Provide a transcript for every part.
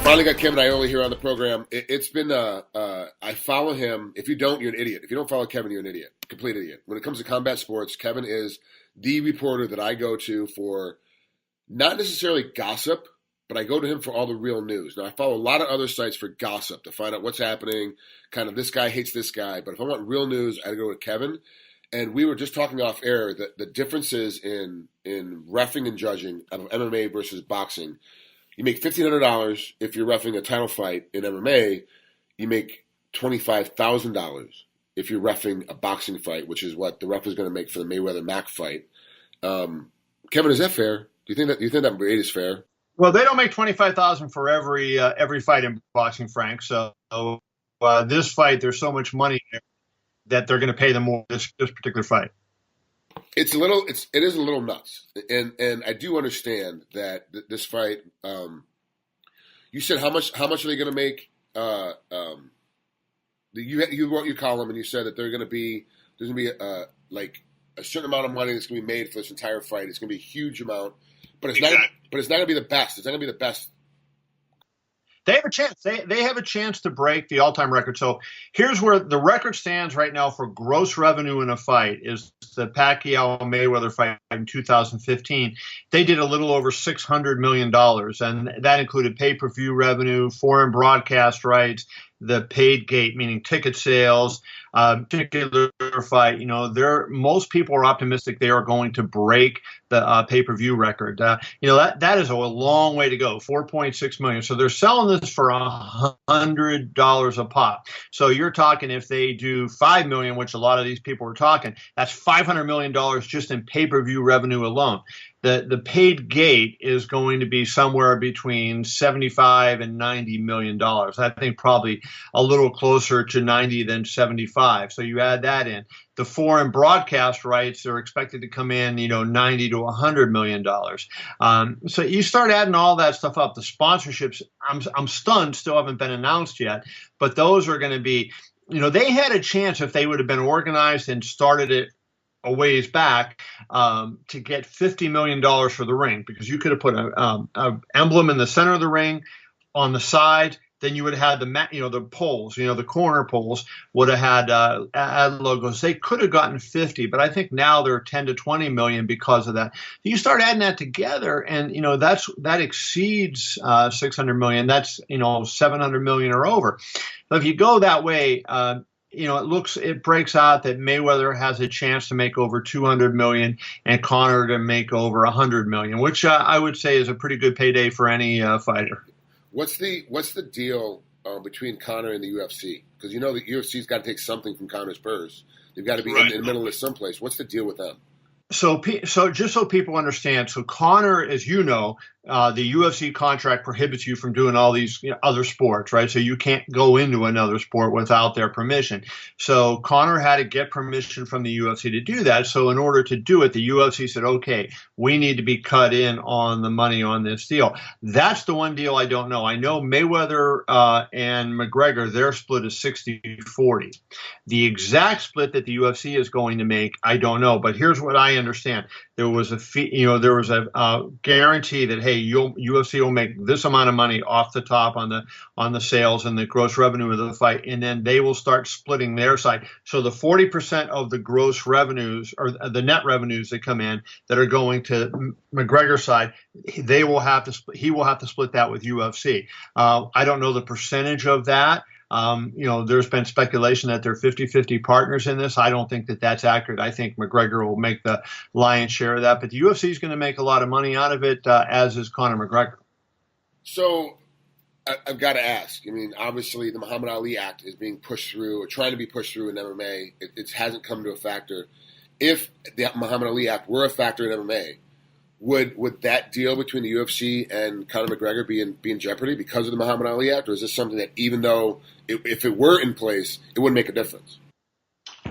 Finally got Kevin Iole here on the program. It's been, I follow him. If you don't, you're an idiot. If you don't follow Kevin, you're an idiot. Complete idiot. When it comes to combat sports, Kevin is the reporter that I go to for not necessarily gossip, but I go to him for all the real news. Now, I follow a lot of other sites for gossip to find out what's happening, kind of this guy hates this guy. But if I want real news, I go to Kevin. And we were just talking off air that the differences in reffing and judging of MMA versus boxing. You make $1,500 if you're reffing a title fight in MMA. You make $25,000 if you're reffing a boxing fight, which is what the ref is going to make for the Mayweather-Mac fight. Kevin, is that fair? Do you think that rate is fair? Well, they don't make $25,000 for every fight in boxing, Frank. So this fight, there's so much money there that they're going to pay them more this particular fight. It is a little nuts, and I do understand that this fight. You said how much are they going to make? You wrote your column and you said that there's going to be like a certain amount of money that's going to be made for this entire fight. It's going to be a huge amount, but it's not going to be the best. It's not going to be the best. They have a chance. They have a chance to break the all-time record. So here's where the record stands right now for gross revenue in a fight is the Pacquiao-Mayweather fight in 2015. They did a little over $600 million, and that included pay-per-view revenue, foreign broadcast rights, the paid gate, meaning ticket sales, particular fight. Most people are optimistic they are going to break the pay-per-view record. That is a long way to go, 4.6 million. So they're selling this for $100 a pop. So you're talking if they do 5 million, which a lot of these people are talking, that's $500 million just in pay-per-view revenue alone. The paid gate is going to be somewhere between 75 and $90 million. I think probably a little closer to 90 than 75. So you add that in. The foreign broadcast rights are expected to come in, 90 to $100 million. So you start adding all that stuff up. The sponsorships, I'm stunned, still haven't been announced yet, but those are going to be, they had a chance if they would have been organized and started it a ways back to get $50 million for the ring, because you could have put a emblem in the center of the ring, on the side. Then you would have had the poles, the corner poles would have had ad logos. They could have gotten 50, but I think now they're 10 to 20 million because of that. You start adding that together, and that exceeds 600 million. That's 700 million or over. So if you go that way, it breaks out that Mayweather has a chance to make over 200 million and Conor to make over 100 million, which I would say is a pretty good payday for any fighter. What's the deal between Conor and the UFC? Because the UFC's got to take something from Conor's purse. They've got to be in the middle of someplace. What's the deal with them? So just so people understand, so Conor, as you know, the UFC contract prohibits you from doing all these other sports, right? So you can't go into another sport without their permission. So Conor had to get permission from the UFC to do that. So in order to do it, the UFC said, okay, we need to be cut in on the money on this deal. That's the one deal I don't know. I know Mayweather and McGregor, their split is 60-40. The exact split that the UFC is going to make, I don't know. But here's what I understand. There was a fee, there was a guarantee that, hey, UFC will make this amount of money off the top on the sales and the gross revenue of the fight, and then they will start splitting their side. So the 40% of the gross revenues or the net revenues that come in that are going to McGregor's side, he will have to split that with UFC. I don't know the percentage of that. There's been speculation that they're 50-50 partners in this. I don't think that that's accurate. I think McGregor will make the lion's share of that, but the UFC is going to make a lot of money out of it, as is Conor McGregor. So I've got to ask. Obviously the Muhammad Ali Act is being pushed through, or trying to be pushed through in MMA. It hasn't come to a factor. If the Muhammad Ali Act were a factor in MMA, would that deal between the UFC and Conor McGregor be in jeopardy because of the Muhammad Ali Act, or is this something that even though if it were in place, it wouldn't make a difference?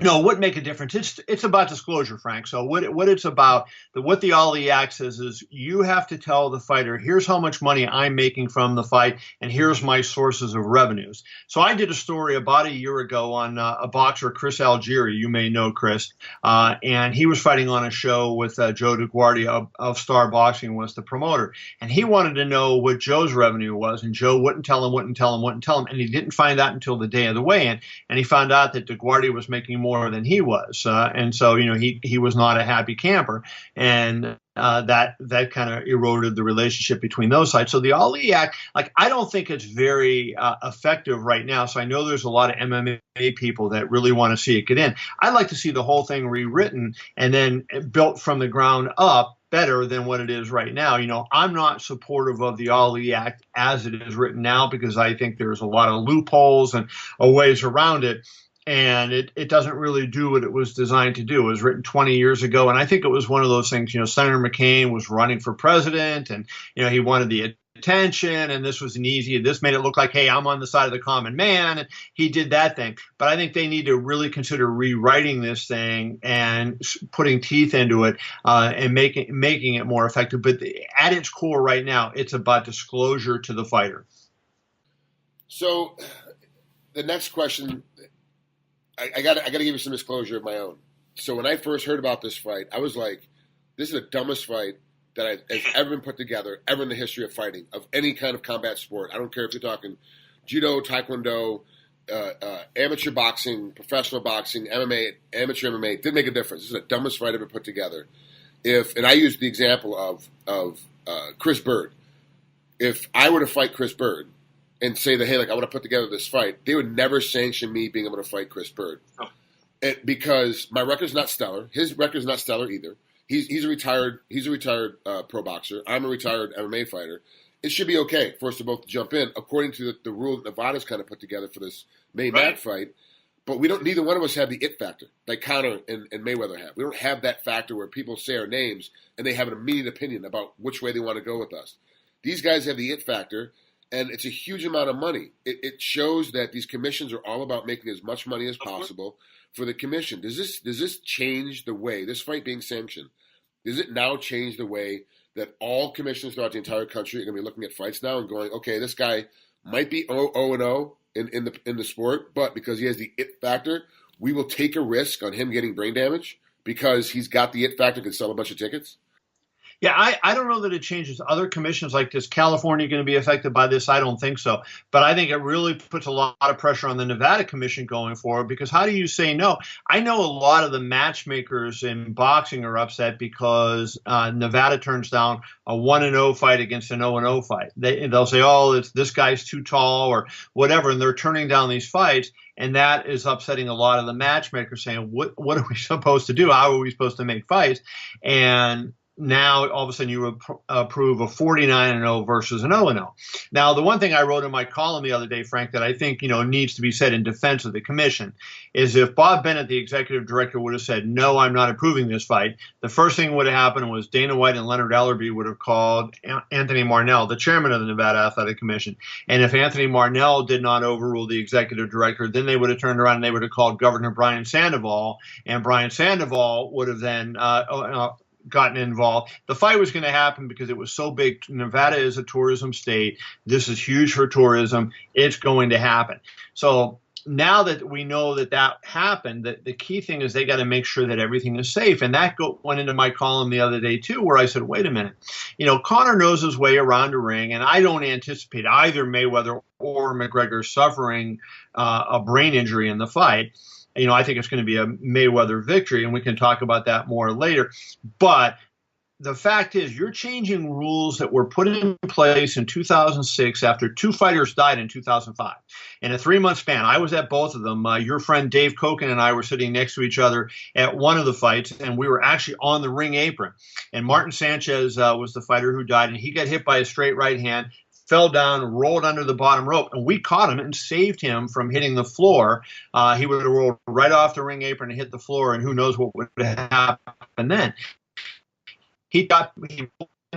No, it wouldn't make a difference. It's about disclosure, Frank. So what it's about, what the Ali Act says is you have to tell the fighter, here's how much money I'm making from the fight, and here's my sources of revenues. So I did a story about a year ago on a boxer, Chris Algieri. You may know Chris, and he was fighting on a show with Joe DeGuardia of Star Boxing, was the promoter, and he wanted to know what Joe's revenue was, and Joe wouldn't tell him, and he didn't find out until the day of the weigh-in, and he found out that DeGuardia was making more than he was, and so he was not a happy camper, and that kind of eroded the relationship between those sides. So the Ali Act, like, I don't think it's very effective right now. So I know there's a lot of MMA people that really want to see it get in. I'd like to see the whole thing rewritten and then built from the ground up better than what it is right now. I'm not supportive of the Ali Act as it is written now because I think there's a lot of loopholes and ways around it. And it doesn't really do what it was designed to do. It was written 20 years ago. And I think it was one of those things, Senator McCain was running for president and, he wanted the attention, and this made it look like, hey, I'm on the side of the common man. And he did that thing. But I think they need to really consider rewriting this thing and putting teeth into it and making it more effective. But at its core right now, it's about disclosure to the fighter. So the next question, I got to give you some disclosure of my own. So when I first heard about this fight, I was like, this is the dumbest fight that has ever been put together, ever in the history of fighting, of any kind of combat sport. I don't care if you're talking judo, taekwondo, amateur boxing, professional boxing, MMA, amateur MMA. It didn't make a difference. This is the dumbest fight ever put together. And I used the example of Chris Bird. If I were to fight Chris Bird, and say that, hey, I want to put together this fight, they would never sanction me being able to fight Chris Bird. Because my record's not stellar. His record's not stellar either. He's a retired pro boxer. I'm a retired MMA fighter. It should be okay for us to both jump in, according to the rule that Nevada's kind of put together for this May-Mac fight. But neither one of us have the it factor like Conor and Mayweather have. We don't have that factor where people say our names and they have an immediate opinion about which way they want to go with us. These guys have the it factor. And it's a huge amount of money. It shows that these commissions are all about making as much money as possible for the commission. Does this change the way, this fight being sanctioned, does it now change the way that all commissions throughout the entire country are going to be looking at fights now and going, okay, this guy might be 0-0 in the sport, but because he has the it factor, we will take a risk on him getting brain damage because he's got the it factor, can sell a bunch of tickets? Yeah, I don't know that it changes other commissions like this. California going to be affected by this? I don't think so. But I think it really puts a lot of pressure on the Nevada Commission going forward because how do you say no? I know a lot of the matchmakers in boxing are upset because Nevada turns down a 1-0 fight against an 0-0 fight. They'll say, oh, this guy's too tall or whatever, and they're turning down these fights. And that is upsetting a lot of the matchmakers saying, what are we supposed to do? How are we supposed to make fights? And now, all of a sudden, you approve a 49-0 versus an 0-0. Now, the one thing I wrote in my column the other day, Frank, that I think needs to be said in defense of the commission is if Bob Bennett, the executive director, would have said, no, I'm not approving this fight, the first thing that would have happened was Dana White and Leonard Ellerbe would have called Anthony Marnell, the chairman of the Nevada Athletic Commission. And if Anthony Marnell did not overrule the executive director, then they would have turned around and they would have called Governor Brian Sandoval, and Brian Sandoval would have then gotten involved. The fight was going to happen because it was so big. Nevada is a tourism state. This is huge for tourism. It's going to happen. So now that we know that happened, the key thing is they got to make sure that everything is safe. And that went into my column the other day, too, where I said, wait a minute. Conor knows his way around a ring, and I don't anticipate either Mayweather or McGregor suffering a brain injury in the fight. I think it's going to be a Mayweather victory, and we can talk about that more later. But the fact is, you're changing rules that were put in place in 2006 after two fighters died in 2005. In a 3-month span, I was at both of them. Your friend Dave Koken and I were sitting next to each other at one of the fights, and we were actually on the ring apron. And Martin Sanchez was the fighter who died, and he got hit by a straight right hand, fell down, rolled under the bottom rope, and we caught him and saved him from hitting the floor. He would have rolled right off the ring apron and hit the floor, and who knows what would have happened then. He in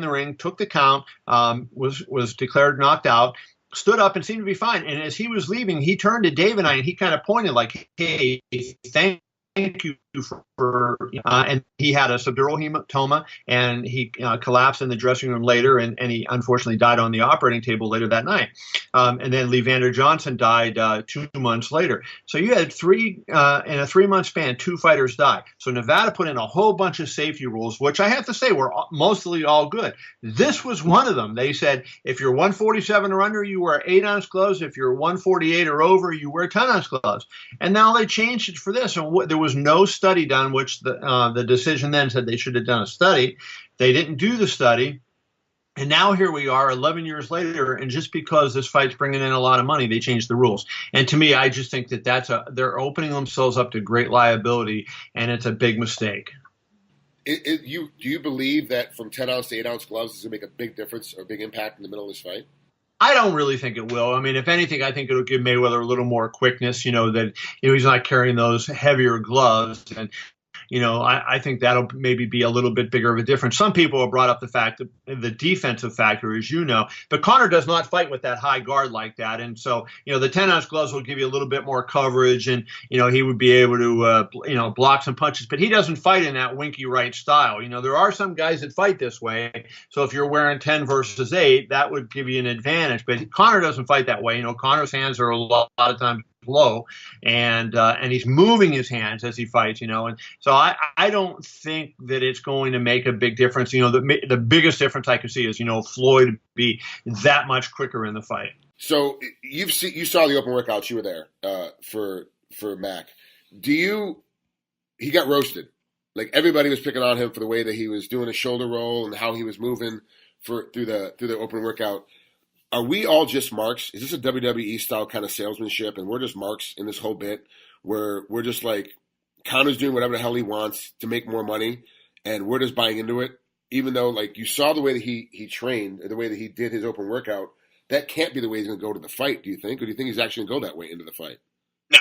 the ring, took the count, was declared knocked out, stood up and seemed to be fine. And as he was leaving, he turned to Dave and I, and he kind of pointed like, hey, thank you for and he had a subdural hematoma, and he collapsed in the dressing room later, and he unfortunately died on the operating table later that night. And then Levander Johnson died 2 months later. So you had in a 3-month span, 2 fighters die. So Nevada put in a whole bunch of safety rules, which I have to say were mostly all good. This was one of them. They said if you're 147 or under, you wear 8-ounce gloves. If you're 148 or over, you wear 10-ounce gloves. And now they changed it for this. And there was no study done, which the decision then said they should have done a study. They didn't do the study. And now here we are 11 years later, and just because this fight's bringing in a lot of money, they changed the rules. And to me, I just think that they're opening themselves up to great liability, and it's a big mistake. Do you believe that from 10-ounce to 8-ounce gloves is going to make a big difference or big impact in the middle of this fight? I don't really think it will. I mean, if anything, I think it'll give Mayweather a little more quickness, that he's not carrying those heavier gloves. And I think that'll maybe be a little bit bigger of a difference. Some people have brought up the fact that the defensive factor, as you know, but Conor does not fight with that high guard like that. And so, the 10-ounce gloves will give you a little bit more coverage, and, he would be able to, block some punches, but he doesn't fight in that winky right style. There are some guys that fight this way. So if you're wearing 10 versus 8, that would give you an advantage, but Conor doesn't fight that way. Conor's hands are a lot of times low, and he's moving his hands as he fights, and so I don't think that it's going to make a big difference. The biggest difference I could see is, Floyd be that much quicker in the fight. So you saw the open workouts. You were there for Mac. He got roasted. Like, everybody was picking on him for the way that he was doing a shoulder roll and how he was moving through the open workout. Are we all just marks? Is this a WWE style kind of salesmanship, and we're just marks in this whole bit where we're just like, Conor's doing whatever the hell he wants to make more money, and we're just buying into it? Even though, like, you saw the way that he trained, or the way that he did his open workout, that can't be the way he's going to go to the fight, do you think? Or do you think he's actually going to go that way into the fight? No.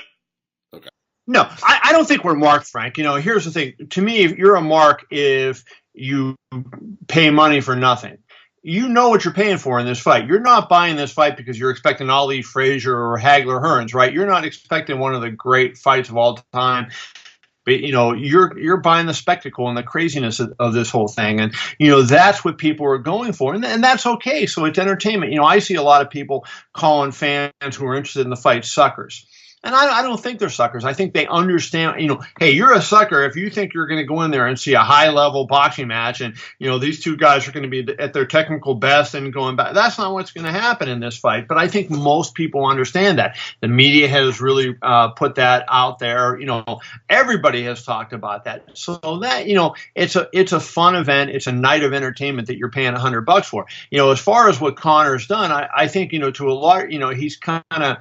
Okay. No, I don't think we're marked, Frank. Here's the thing. To me, if you're a mark if you pay money for nothing. You know what you're paying for in this fight. You're not buying this fight because you're expecting Ali Frazier or Hagler Hearns, right? You're not expecting one of the great fights of all time. But, you're buying the spectacle and the craziness of this whole thing. And, that's what people are going for. And that's okay. So it's entertainment. I see a lot of people calling fans who are interested in the fight suckers. And I don't think they're suckers. I think they understand, hey, you're a sucker if you think you're going to go in there and see a high-level boxing match and, these two guys are going to be at their technical best and going back. That's not what's going to happen in this fight. But I think most people understand that. The media has really put that out there. Everybody has talked about that. So that, it's a fun event. It's a night of entertainment that you're paying $100 for. As far as what Conor's done, I think, to a lot, he's kind of,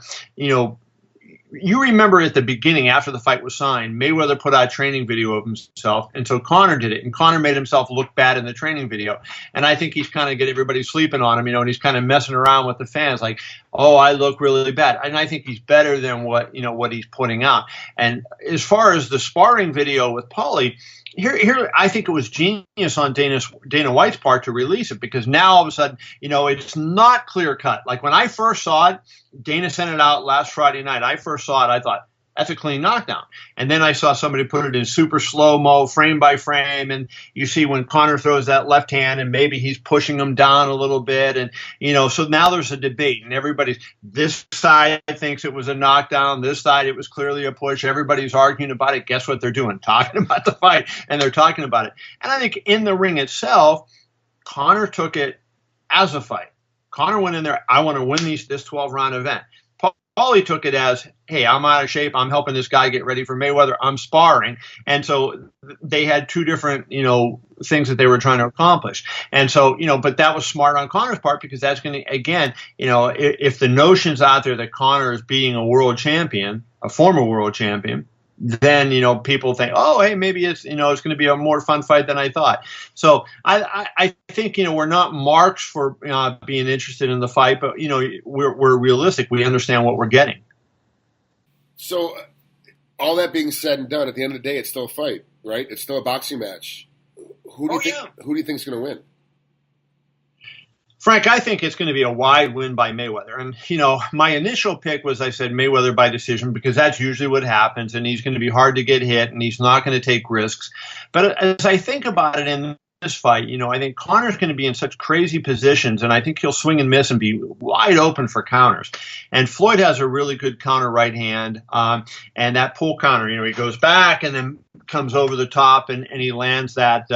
you remember at the beginning, after the fight was signed, Mayweather put out a training video of himself, and so Conor did it, and Conor made himself look bad in the training video. And I think he's kind of getting everybody sleeping on him, and he's kind of messing around with the fans, like, oh, I look really bad. And I think he's better than what he's putting out. And as far as the sparring video with Paulie, Here, I think it was genius on Dana White's part to release it, because now all of a sudden, it's not clear cut. Like, when I first saw it, Dana sent it out last Friday night. I first saw it, I thought, that's a clean knockdown. And then I saw somebody put it in super slow-mo, frame by frame, and you see when Conor throws that left hand and maybe he's pushing him down a little bit. And, so now there's a debate, and this side thinks it was a knockdown, this side it was clearly a push. Everybody's arguing about it. Guess what they're doing? Talking about the fight, and they're talking about it. And I think in the ring itself, Conor took it as a fight. Conor went in there, I want to win this 12-round event. Paulie took it as, hey, I'm out of shape. I'm helping this guy get ready for Mayweather. I'm sparring. And so they had two different, things that they were trying to accomplish. And so, but that was smart on Conor's part, because that's going to, again, if the notion's out there that Conor is being a world champion, a former world champion, then, people think, oh, hey, maybe it's, it's going to be a more fun fight than I thought. So I think, we're not marks for being interested in the fight, but, we're realistic. We understand what we're getting. So all that being said and done, at the end of the day, it's still a fight, right? It's still a boxing match. Who do you think is going to win? Frank, I think it's going to be a wide win by Mayweather. And, my initial pick was I said Mayweather by decision because that's usually what happens. And he's going to be hard to get hit and he's not going to take risks. But as I think about it in this fight, I think Conor's going to be in such crazy positions. And I think he'll swing and miss and be wide open for counters. And Floyd has a really good counter right hand. And that pull counter, he goes back and then comes over the top and he lands that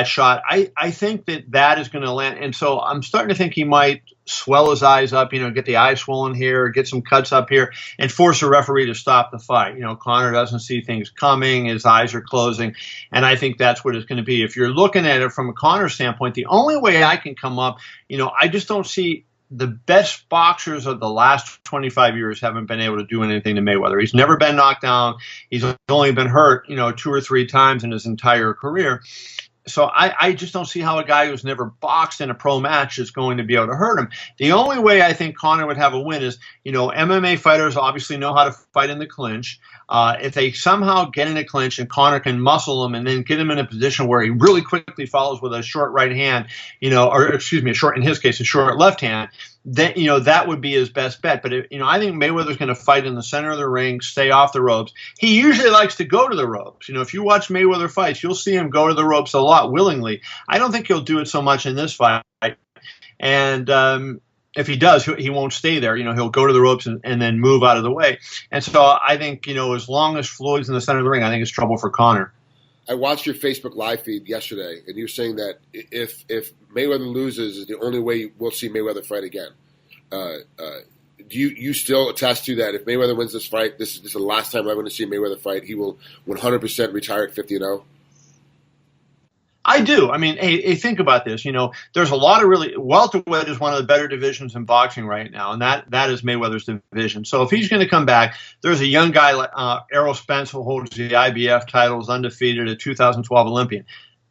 shot. I think that is going to land. And so I'm starting to think he might swell his eyes up, get the eyes swollen here, get some cuts up here and force a referee to stop the fight. Conor doesn't see things coming. His eyes are closing. And I think that's what it's going to be. If you're looking at it from a Conor standpoint, the only way I can come up, I just don't see the best boxers of the last 25 years haven't been able to do anything to Mayweather. He's never been knocked down. He's only been hurt, 2 or 3 times in his entire career. So I just don't see how a guy who's never boxed in a pro match is going to be able to hurt him. The only way I think Conor would have a win is, MMA fighters obviously know how to fight in the clinch. If they somehow get in a clinch and Conor can muscle him and then get him in a position where he really quickly follows with a short right hand, in his case, a short left hand, then, that would be his best bet. But, I think Mayweather's going to fight in the center of the ring, stay off the ropes. He usually likes to go to the ropes. If you watch Mayweather fights, you'll see him go to the ropes a lot willingly. I don't think he'll do it so much in this fight. And if he does, he won't stay there. He'll go to the ropes and then move out of the way. And so I think, as long as Floyd's in the center of the ring, I think it's trouble for Conor. I watched your Facebook live feed yesterday, and you're saying that if Mayweather loses, is the only way we'll see Mayweather fight again. Do you still attest to that? If Mayweather wins this fight, this is the last time I'm going to see Mayweather fight. He will 100% retire at 50-0. I do. I mean, hey, think about this. There's a lot of welterweight is one of the better divisions in boxing right now, and that is Mayweather's division. So if he's going to come back, there's a young guy like Errol Spence who holds the IBF titles, undefeated, a 2012 Olympian.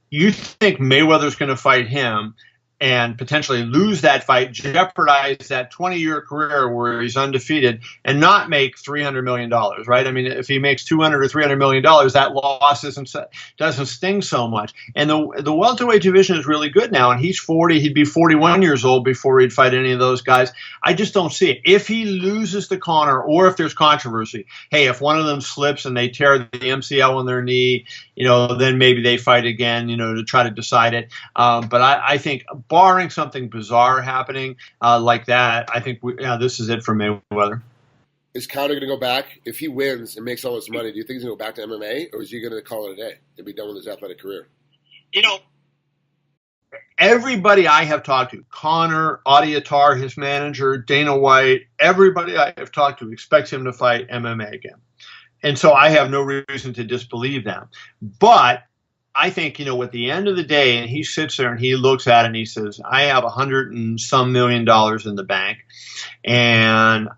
You think Mayweather's going to fight him and potentially lose that fight, jeopardize that 20-year career where he's undefeated and not make $300 million, right? I mean, if he makes $200 or $300 million, that loss doesn't sting so much. And the welterweight division is really good now, and he's 40. He'd be 41 years old before he'd fight any of those guys. I just don't see it. If he loses to Conor or if there's controversy, hey, if one of them slips and they tear the MCL in their knee, then maybe they fight again, to try to decide it. But I think barring something bizarre happening like that, I think this is it for Mayweather. Is Conor going to go back? If he wins and makes all this money, do you think he's going to go back to MMA, or is he going to call it a day and be done with his athletic career? Everybody I have talked to, Conor, Audiatar, his manager, Dana White, everybody I have talked to expects him to fight MMA again. And so I have no reason to disbelieve them. But I think, at the end of the day, and he sits there and he looks at it and he says, I have $100 and some million in the bank, and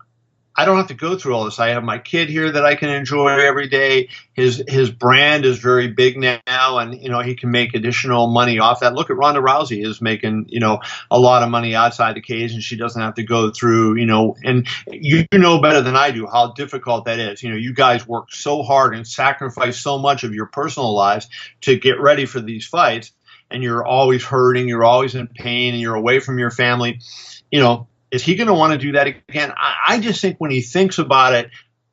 I don't have to go through all this. I have my kid here that I can enjoy every day. His brand is very big now, and he can make additional money off that. Look at Ronda Rousey is making a lot of money outside the cage, and she doesn't have to go through and you know better than I do how difficult that is. You guys work so hard and sacrifice so much of your personal lives to get ready for these fights, and you're always hurting, you're always in pain, and you're away from your family. Is he going to want to do that again? I just think when he thinks about it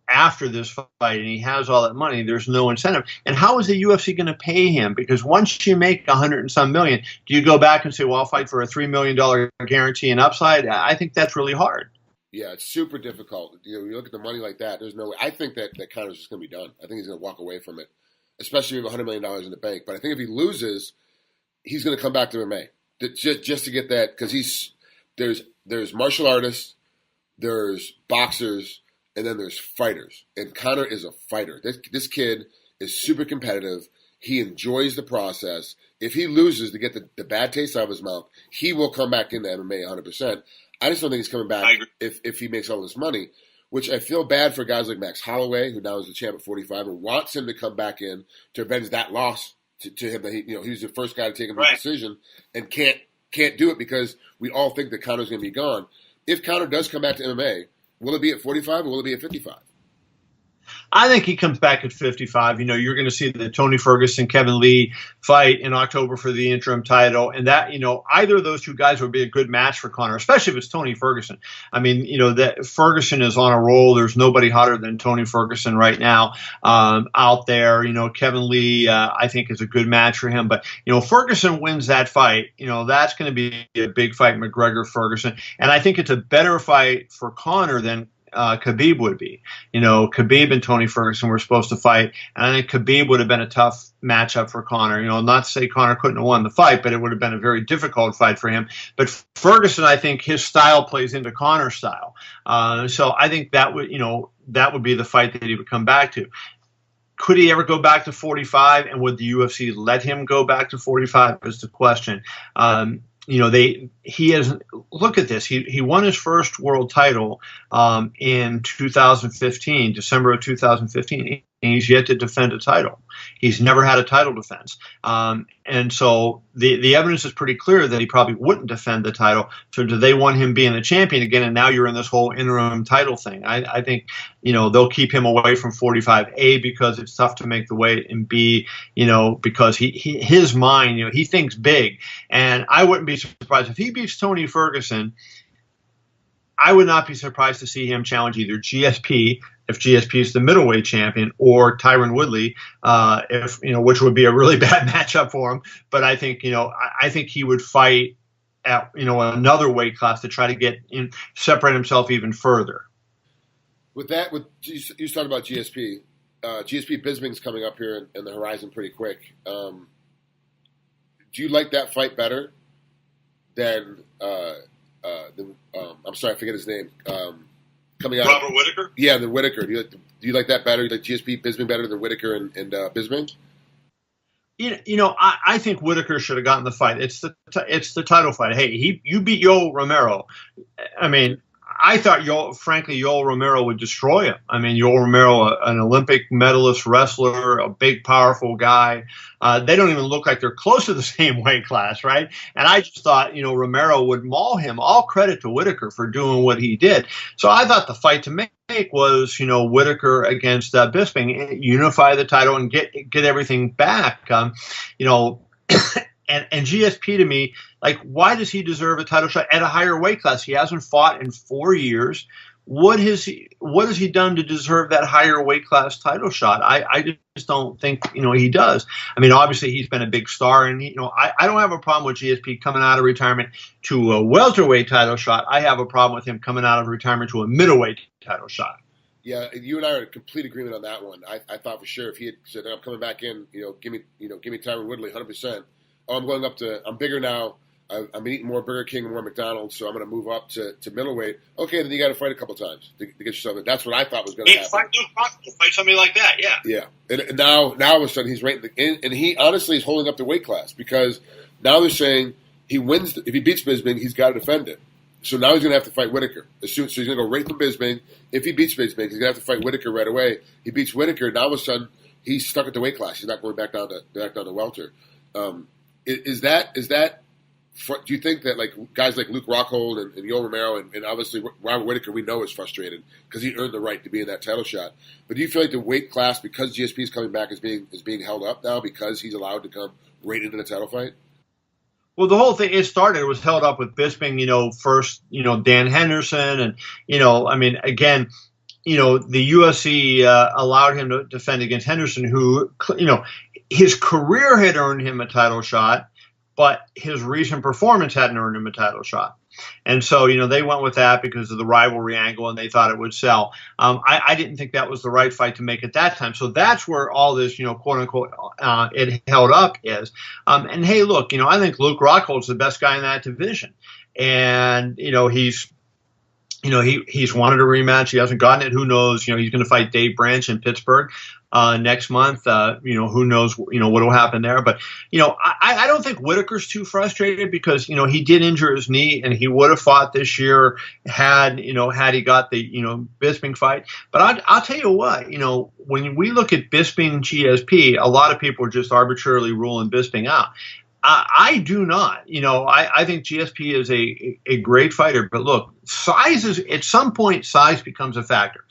after this fight and he has all that money, there's no incentive. And how is the UFC going to pay him? Because once you make $100 and some million, do you go back and say, well, I'll fight for a $3 million guarantee and upside? I think that's really hard. Yeah, it's super difficult. You look at the money like that, there's no way. I think that Conor's just going to be done. I think he's going to walk away from it, especially with $100 million in the bank. But I think if he loses, he's going to come back to MMA just to get that, because there's martial artists, there's boxers, and then there's fighters. And Conor is a fighter. This kid is super competitive. He enjoys the process. If he loses to get the bad taste out of his mouth, he will come back into MMA 100%. I just don't think he's coming back if he makes all this money, which I feel bad for guys like Max Holloway, who now is the champ at 45, and wants him to come back in to avenge that loss to him. That he was the first guy to take him to a decision and can't do it because we all think that Conor's going to be gone. If Conor does come back to MMA, will it be at 45 or will it be at 55? I think he comes back at 55. You know, you're going to see the Tony Ferguson, Kevin Lee fight in October for the interim title. And that, you know, either of those two guys would be a good match for Conor, especially if it's Tony Ferguson. I mean, you know, that Ferguson is on a roll. There's nobody hotter than Tony Ferguson right now out there. You know, Kevin Lee, I think is a good match for him. But, you know, Ferguson wins that fight. You know, that's going to be a big fight, McGregor-Ferguson. And I think it's a better fight for Conor than Khabib would be. You know, Khabib and Tony Ferguson were supposed to fight, and I think Khabib would have been a tough matchup for Conor. You know, not to say Conor couldn't have won the fight, but it would have been a very difficult fight for him. But Ferguson, I think his style plays into Conor's style. So I think that would, you know, that would be the fight that he would come back to. Could he ever go back to 45, and would the UFC let him go back to 45 is the question. You know, he has, look at this. He won his first world title in 2015, December of 2015, and he's yet to defend a title. He's never had a title defense. And so the evidence is pretty clear that he probably wouldn't defend the title. So do they want him being the champion again? And now you're in this whole interim title thing. I think, you know, they'll keep him away from 45, A, because it's tough to make the weight, and B, you know, because his mind, you know, he thinks big. And I wouldn't be surprised if he beats Tony Ferguson. I would not be surprised to see him challenge either GSP, if GSP is the middleweight champion, or Tyron Woodley, if, you know, which would be a really bad matchup for him. But I think, you know, I think he would fight at, you know, another weight class to try to get in, separate himself even further. With that, you talked about GSP. GSP Bisping's coming up here in the horizon pretty quick. Do you like that fight better than I'm sorry, I forget his name. Coming out, Robert Whittaker? Yeah, than Whittaker. Do you like that better? Do you like GSP Bisping better than Whittaker and Bisping? You know, I think Whittaker should have gotten the fight. It's the title fight. Hey, you beat Yoel Romero. I mean, I thought Yoel Romero would destroy him. I mean, Yoel Romero, an Olympic medalist wrestler, a big, powerful guy. They don't even look like they're close to the same weight class, right? And I just thought, you know, Romero would maul him. All credit to Whittaker for doing what he did. So I thought the fight to make was, you know, Whittaker against Bisping, unify the title and get everything back. You know, and GSP to me, like, why does he deserve a title shot at a higher weight class? He hasn't fought in 4 years. What has he done to deserve that higher weight class title shot? I just don't think, you know, he does. I mean, obviously he's been a big star, and you know, I don't have a problem with GSP coming out of retirement to a welterweight title shot. I have a problem with him coming out of retirement to a middleweight title shot. Yeah, you and I are in complete agreement on that one. I thought for sure if he had said, I'm coming back in, give me Tyron Woodley 100%. Oh, I'm bigger now. I'm eating more Burger King and more McDonald's, so I'm going to move up to middleweight. Okay, then you got to fight a couple times to get yourself in. That's what I thought was going to happen. Fight somebody like that, yeah. Yeah, and now all of a sudden he's right and he honestly is holding up the weight class, because now they're saying he wins. If he beats Bisping, he's got to defend it. So now he's going to have to fight Whittaker. So he's going to go right to Bisping. If he beats Bisping, he's going to have to fight Whittaker right away. He beats Whittaker, now all of a sudden he's stuck at the weight class. He's not going back down to welter. Is that? Do you think that like guys like Luke Rockhold and Yoel Romero and obviously Robert Whittaker, we know is frustrated because he earned the right to be in that title shot? But do you feel like the weight class, because GSP is coming back, is being held up now because he's allowed to come right into the title fight? Well, the whole thing, it was held up with Bisping, you know, first, you know, Dan Henderson, and, you know, I mean, again, you know, the UFC allowed him to defend against Henderson, who, you know, his career had earned him a title shot, but his recent performance hadn't earned him a title shot. And so, you know, they went with that because of the rivalry angle, and they thought it would sell. I didn't think that was the right fight to make at that time. So that's where all this, you know, quote unquote, it held up is. And hey, look, you know, I think Luke Rockhold's the best guy in that division. And, you know, he's wanted a rematch. He hasn't gotten it. Who knows? You know, he's going to fight Dave Branch in Pittsburgh next month. You know, who knows, you know, what will happen there. But, you know, I don't think Whittaker's too frustrated because, you know, he did injure his knee and he would have fought this year had he got the, you know, Bisping fight. But I'll tell you what, you know, when we look at Bisping GSP, a lot of people are just arbitrarily ruling Bisping out. I do not. You know, I think GSP is a great fighter. But look, at some point, size becomes a factor.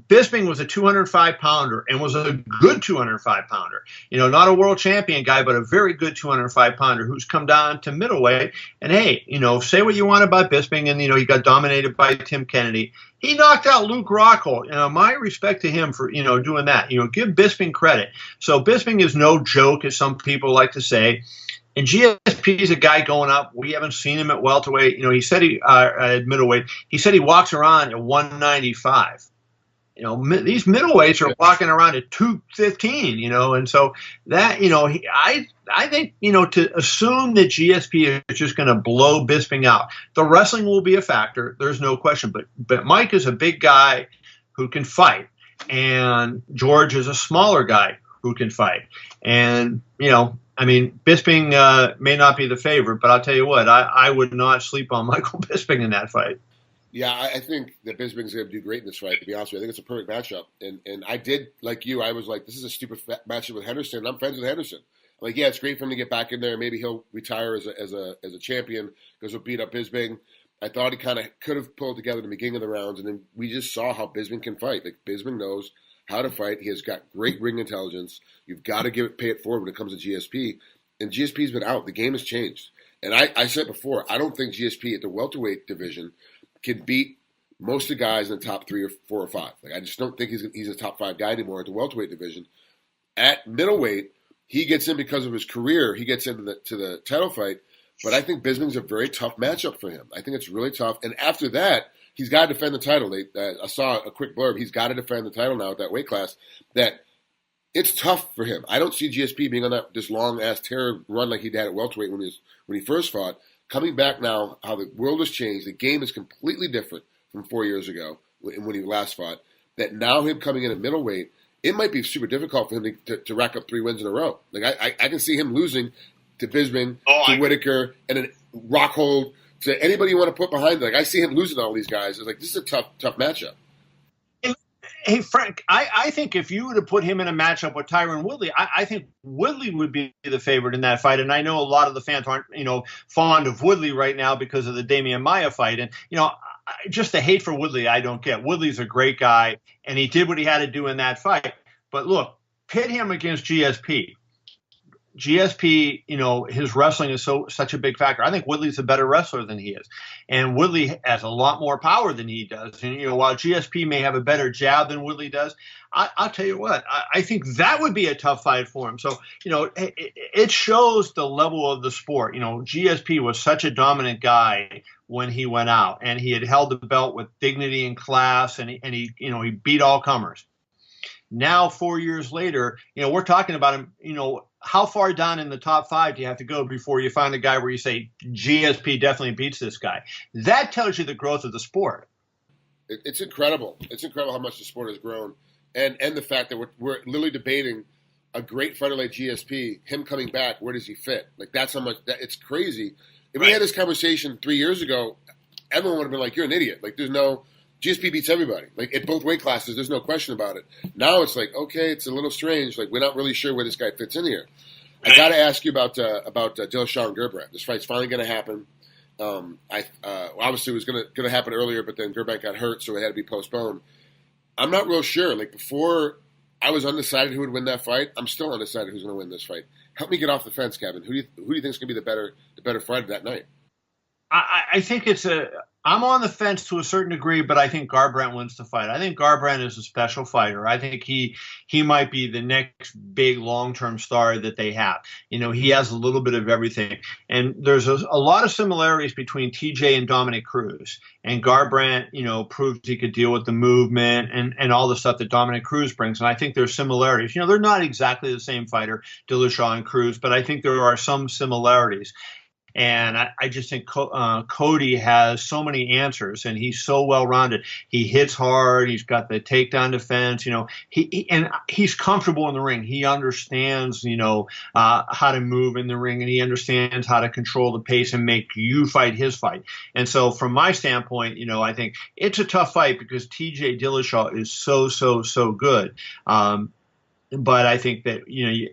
Bisping was a 205-pounder and was a good 205-pounder. Not a world champion guy, but a very good 205-pounder who's come down to middleweight. And hey, say what you want about Bisping, and he got dominated by Tim Kennedy. He knocked out Luke Rockhold. My respect to him for doing that. Give Bisping credit. So Bisping is no joke, as some people like to say. And GSP is a guy going up. We haven't seen him at welterweight. He said at middleweight. He said he walks around at 195. These middleweights are walking around at 215. And so that I think to assume that GSP is just going to blow Bisping out. The wrestling will be a factor. There's no question. But Mike is a big guy who can fight, and George is a smaller guy who can fight. And Bisping may not be the favorite, but I'll tell you what, I would not sleep on Michael Bisping in that fight. Yeah, I think that Bisping's going to do great in this fight, to be honest with you. I think it's a perfect matchup. And I did, like you, I was like, this is a stupid matchup with Henderson. I'm friends with Henderson. Like, yeah, it's great for him to get back in there. Maybe he'll retire as a champion because he'll beat up Bisping. I thought he kind of could have pulled together in the beginning of the rounds, and then we just saw how Bisping can fight. Like, Bisping knows how to fight. He has got great ring intelligence. You've got to pay it forward when it comes to GSP. And GSP's been out. The game has changed. And I said before, I don't think GSP at the welterweight division can beat most of the guys in the top 3 or 4 or 5. Like, I just don't think he's a top 5 guy anymore at the welterweight division. At middleweight, he gets in because of his career. He gets into the title fight. But I think Bisping's a very tough matchup for him. I think it's really tough. And after that, he's got to defend the title. I saw a quick blurb. He's got to defend the title now at that weight class. That it's tough for him. I don't see GSP being on this long-ass terror run like he did at welterweight when he first fought. Coming back now, how the world has changed, the game is completely different from 4 years ago when he last fought. That now him coming in at middleweight, it might be super difficult for him to rack up 3 wins in a row. Like I can see him losing to Bisping, to Whitaker, and then Rockhold, to anybody you want to put behind it. Like I see him losing all these guys. It's like this is a tough matchup. Hey, Frank, I think if you were to put him in a matchup with Tyron Woodley, I think Woodley would be the favorite in that fight. And I know a lot of the fans aren't, fond of Woodley right now because of the Damian Maia fight. And, just the hate for Woodley, I don't get. Woodley's a great guy, and he did what he had to do in that fight. But look, pit him against GSP. GSP, his wrestling is such a big factor. I think Woodley's a better wrestler than he is. And Woodley has a lot more power than he does. And, while GSP may have a better jab than Woodley does, I'll tell you what, I think that would be a tough fight for him. So, it shows the level of the sport. GSP was such a dominant guy when he went out, and he had held the belt with dignity and class, and he beat all comers. Now, 4 years later, we're talking about him, how far down in the top 5 do you have to go before you find a guy where you say GSP definitely beats this guy? That tells you the growth of the sport. It's incredible. It's incredible how much the sport has grown. And the fact that we're literally debating a great fighter like GSP, him coming back, where does he fit? Like, that's how much – it's crazy. If we had this conversation 3 years ago, everyone would have been like, you're an idiot. Like, there's no – GSP beats everybody. Like, at both weight classes, there's no question about it. Now it's like, okay, it's a little strange. Like, we're not really sure where this guy fits in here. I got to ask you about Dillashaw and Garbrandt. This fight's finally going to happen. Obviously, it was going to happen earlier, but then Garbrandt got hurt, so it had to be postponed. I'm not real sure. Like, before, I was undecided who would win that fight. I'm still undecided who's going to win this fight. Help me get off the fence, Kevin. Who do you think is going to be the better fighter that night? I think I'm on the fence to a certain degree, but I think Garbrandt wins the fight. I think Garbrandt is a special fighter. I think he might be the next big long-term star that they have. He has a little bit of everything. And there's a lot of similarities between TJ and Dominic Cruz. And Garbrandt, proved he could deal with the movement and all the stuff that Dominic Cruz brings. And I think there's similarities. They're not exactly the same fighter, Dillashaw and Cruz, but I think there are some similarities. And I just think Cody has so many answers, and he's so well-rounded. He hits hard. He's got the takedown defense. He's comfortable in the ring. He understands, how to move in the ring, and he understands how to control the pace and make you fight his fight. And so, from my standpoint, I think it's a tough fight because TJ Dillashaw is so good. But I think that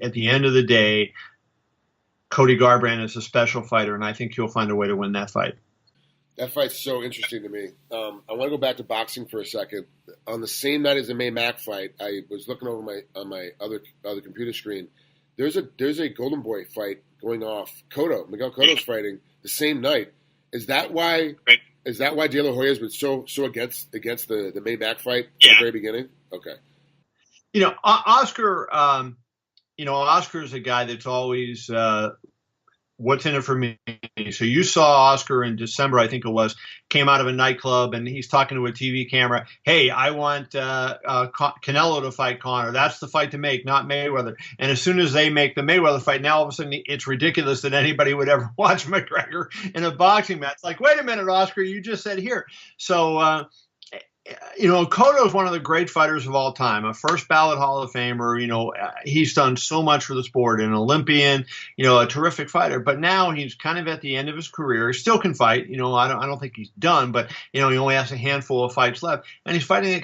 at the end of the day, Cody Garbrandt is a special fighter, and I think he'll find a way to win that fight. That fight's so interesting to me. I want to go back to boxing for a second. On the same night as the May Mac fight, I was looking over on my other computer screen. There's a Golden Boy fight going off. Miguel Cotto's fighting the same night. Is that why De La Hoya has been so against the May Mac fight at the very beginning? Okay. Oscar. Oscar's a guy that's always what's in it for me. So you saw Oscar in December, I think it was, came out of a nightclub and he's talking to a TV camera. Hey, I want Canelo to fight Conor. That's the fight to make, not Mayweather. And as soon as they make the Mayweather fight, now all of a sudden it's ridiculous that anybody would ever watch McGregor in a boxing match. Like, wait a minute, Oscar, you just said here. So, Cotto is one of the great fighters of all time, a first ballot Hall of Famer. He's done so much for the sport, an Olympian, a terrific fighter. But now he's kind of at the end of his career. He still can fight. I don't think he's done, but, he only has a handful of fights left. And he's fighting a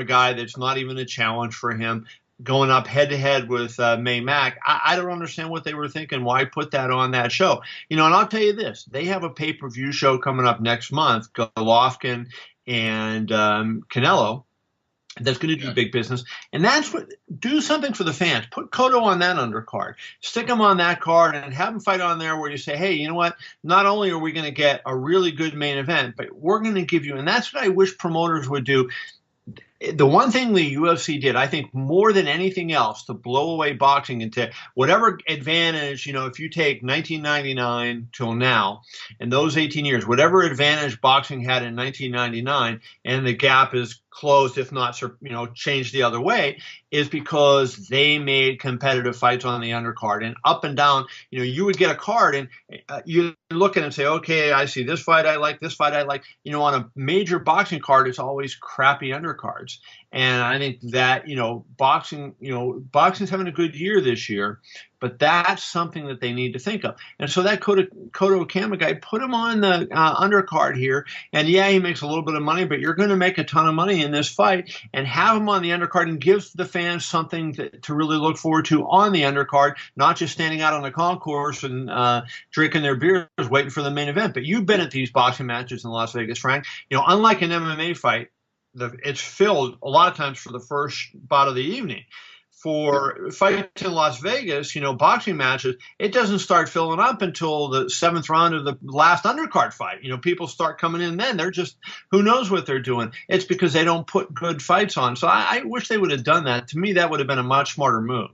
guy that's not even a challenge for him, going up head-to-head with May Mac. I don't understand what they were thinking. Why put that on that show? And I'll tell you this. They have a pay-per-view show coming up next month, Golovkin and Canelo, that's going to do big business. And do something for the fans. Put Cotto on that undercard. Stick him on that card and have him fight on there where you say, hey, you know what? Not only are we going to get a really good main event, but we're going to give you, and that's what I wish promoters would do. The one thing the UFC did, I think, more than anything else, to blow away boxing into whatever advantage, if you take 1999 till now, and those 18 years, whatever advantage boxing had in 1999, and the gap is closed, if not, changed the other way, is because they made competitive fights on the undercard. And up and down, you would get a card and you look at it and say, okay, I see this fight I like, this fight I like. On a major boxing card, it's always crappy undercards. And I think that, boxing's having a good year this year, but that's something that they need to think of. And so that Cotto Kama guy, put him on the undercard here. And yeah, he makes a little bit of money, but you're going to make a ton of money in this fight, and have him on the undercard and give the fans something to really look forward to on the undercard, not just standing out on the concourse and drinking their beers waiting for the main event. But you've been at these boxing matches in Las Vegas, Frank. Unlike an MMA fight, it's filled a lot of times for the first bout of the evening. For fights in Las Vegas, boxing matches, it doesn't start filling up until the seventh round of the last undercard fight. People start coming in then. They're just, who knows what they're doing. It's because they don't put good fights on. So I wish they would have done that. To me, that would have been a much smarter move.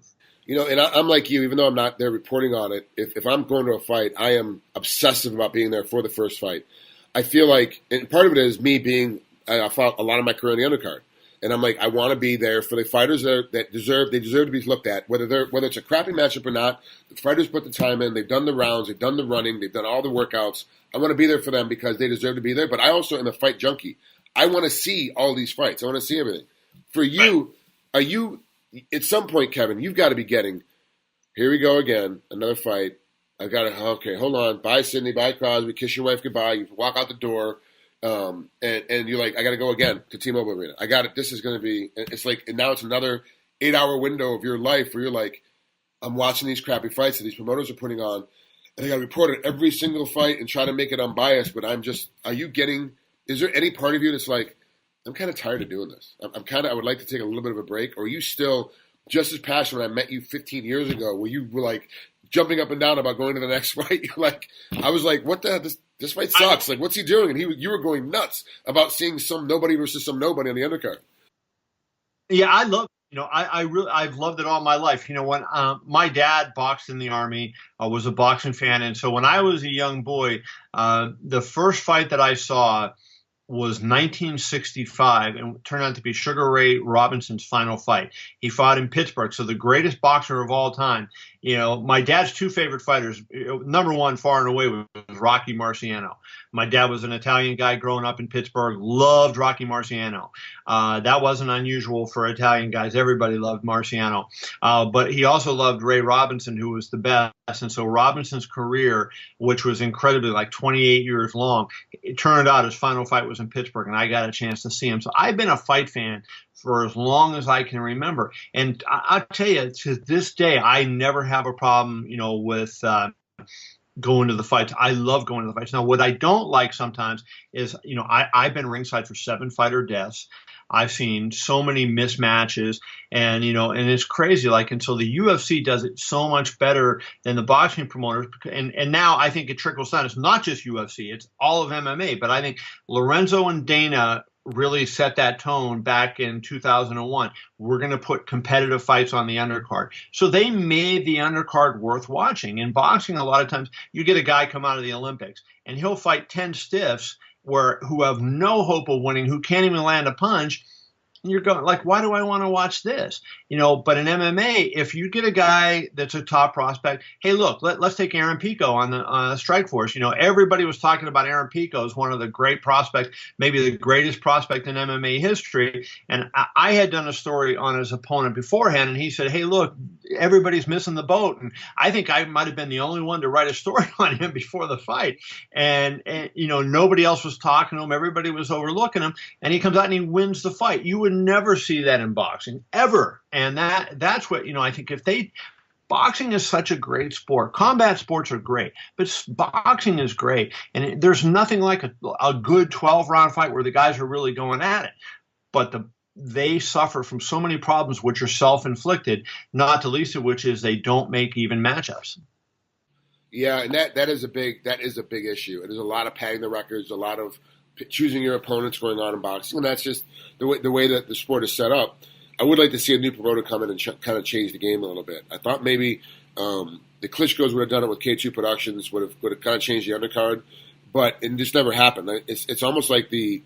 And I'm like you, even though I'm not there reporting on it, if I'm going to a fight, I am obsessive about being there for the first fight. I feel like, and part of it is me being, I fought a lot of my career in the undercard. And I'm like, I want to be there for the fighters that deserve to be looked at, whether it's a crappy matchup or not. The fighters put the time in, they've done the rounds, they've done the running, they've done all the workouts. I want to be there for them because they deserve to be there. But I also am a fight junkie. I want to see all these fights. I want to see everything. For you, are you at some point, Kevin? You've got to be getting. Here we go again, another fight. I've got to. Okay, hold on. Bye, Sydney. Bye, Crosby. Kiss your wife goodbye. You walk out the door. And you're like, I got to go again to T-Mobile Arena. I got it. This is going to be, it's like, and now it's another 8-hour window of your life where you're like, I'm watching these crappy fights that these promoters are putting on, and I got to report on every single fight and try to make it unbiased. But is there any part of you that's like, I'm kind of tired of doing this. I would like to take a little bit of a break. Or are you still just as passionate when I met you 15 years ago, where you were like jumping up and down about going to the next fight? You're like, I was like, what the hell? This fight sucks. Like, what's he doing? And you were going nuts about seeing some nobody versus some nobody on the undercard. Yeah, I love. I've loved it all my life. When my dad boxed in the Army, was a boxing fan, and so when I was a young boy, the first fight that I saw was 1965, and it turned out to be Sugar Ray Robinson's final fight. He fought in Pittsburgh, so the greatest boxer of all time. My dad's two favorite fighters, number one far and away was Rocky Marciano. My dad was an Italian guy growing up in Pittsburgh, loved Rocky Marciano. That wasn't unusual for Italian guys. Everybody loved Marciano. But he also loved Ray Robinson, who was the best. And so Robinson's career, which was incredibly like 28 years long, it turned out his final fight was in Pittsburgh, and I got a chance to see him. So I've been a fight fan for as long as I can remember. And I'll tell you, to this day, I never have a problem, with go into the fights. I love going to the fights. Now, what I don't like sometimes is, I've been ringside for 7 fighter deaths. I've seen so many mismatches, and it's crazy. And so the UFC does it so much better than the boxing promoters, and now I think it trickles down. It's not just UFC; it's all of MMA. But I think Lorenzo and Dana really set that tone back in 2001. We're going to put competitive fights on the undercard. So they made the undercard worth watching. In boxing, a lot of times you get a guy come out of the Olympics and he'll fight 10 stiffs who have no hope of winning, who can't even land a punch. And you're going why do I want to watch this? But in MMA, if you get a guy that's a top prospect, hey, look, let's take Aaron Pico on the Strike Force. Everybody was talking about Aaron Pico as one of the great prospects, maybe the greatest prospect in MMA history. And I had done a story on his opponent beforehand, and he said, hey, look, everybody's missing the boat. And I think I might have been the only one to write a story on him before the fight. And nobody else was talking to him. Everybody was overlooking him. And he comes out and he wins the fight. You would never see that in boxing, ever. And that's what, I think boxing is such a great sport. Combat sports are great, but boxing is great. And there's nothing like a good 12-round fight where the guys are really going at it. But they suffer from so many problems which are self-inflicted, not the least of which is they don't make even matchups. Yeah, and that is a big issue. And there's a lot of padding the records, a lot of choosing your opponents going on in boxing, and that's just the way that the sport is set up. I would like to see a new promoter come in and kind of change the game a little bit. I thought maybe the Klitschko's would have done it with K2 Productions, would have kind of changed the undercard, but it just never happened. It's almost like the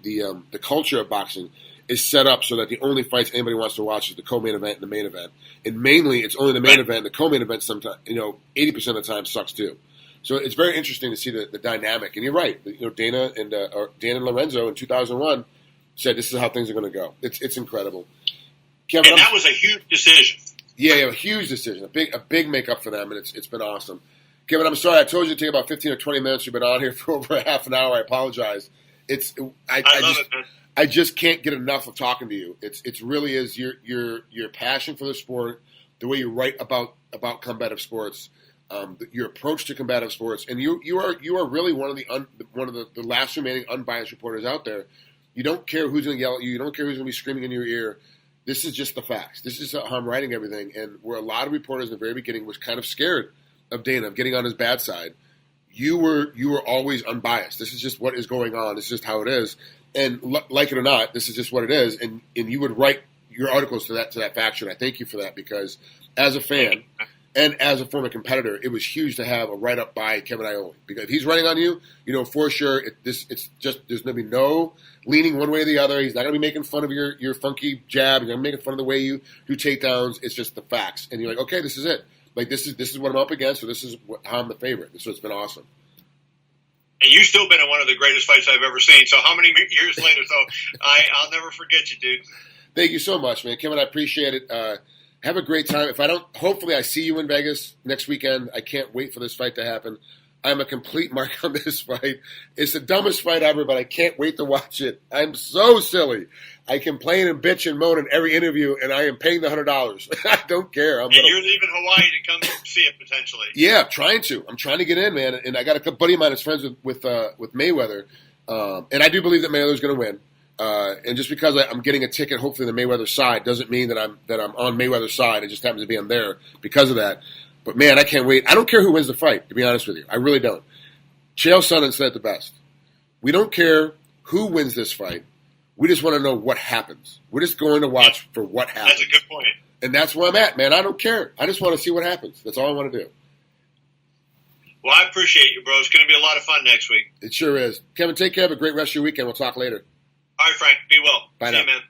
culture of boxing is set up so that the only fights anybody wants to watch is the co-main event and the main event, and mainly it's only the main event. And the co-main event sometimes 80% of the time sucks too. So it's very interesting to see the dynamic. And you're right. Dana and Lorenzo in 2001 said this is how things are going to go. It's incredible. Kevin, and that was a huge decision. Yeah, a huge decision. A big makeup for them, and it's been awesome. Kevin, I'm sorry. I told you to take about 15 or 20 minutes. You've been on here for over a half an hour. I apologize. I just can't get enough of talking to you. It really is your passion for the sport, the way you write about combative sports. Your approach to combative sports, and you are really one of the last remaining unbiased reporters out there. You don't care who's going to yell at you. You don't care who's going to be screaming in your ear. This is just the facts. This is how I'm writing everything. And where a lot of reporters in the very beginning was kind of scared of Dana, of getting on his bad side, you were always unbiased. This is just what is going on. This is just how it is. And like it or not, this is just what it is. And you would write your articles to that faction. I thank you for that, because as a fan and as a former competitor, it was huge to have a write-up by Kevin Iole. Because if he's writing on you, for sure, it's just there's going to be no leaning one way or the other. He's not going to be making fun of your funky jab. He's going to be making fun of the way you do takedowns. It's just the facts. And you're like, okay, this is it. This is what I'm up against, so this is how I'm the favorite. So it's been awesome. And you've still been in one of the greatest fights I've ever seen. So how many years later? So I'll never forget you, dude. Thank you so much, man. Kevin, I appreciate it. Have a great time. Hopefully I see you in Vegas next weekend. I can't wait for this fight to happen. I'm a complete mark on this fight. It's the dumbest fight ever, but I can't wait to watch it. I'm so silly. I complain and bitch and moan in every interview, and I am paying the $100. I don't care. You're leaving Hawaii to come see it potentially. Yeah, trying to. I'm trying to get in, man. And I got a buddy of mine that's friends with Mayweather, and I do believe that Mayweather's going to win. And just because I'm getting a ticket, hopefully on the Mayweather side, doesn't mean that I'm on Mayweather's side. It just happens to be on there because of that. But man, I can't wait. I don't care who wins the fight, to be honest with you. I really don't. Chael Sonnen said it the best. We don't care who wins this fight. We just want to know what happens. We're just going to watch for what happens. That's a good point. And that's where I'm at, man. I don't care. I just want to see what happens. That's all I want to do. Well, I appreciate you, bro. It's going to be a lot of fun next week. It sure is. Kevin, take care. Have a great rest of your weekend. We'll talk later. All right, Frank. Be well. Bye See now. you, man.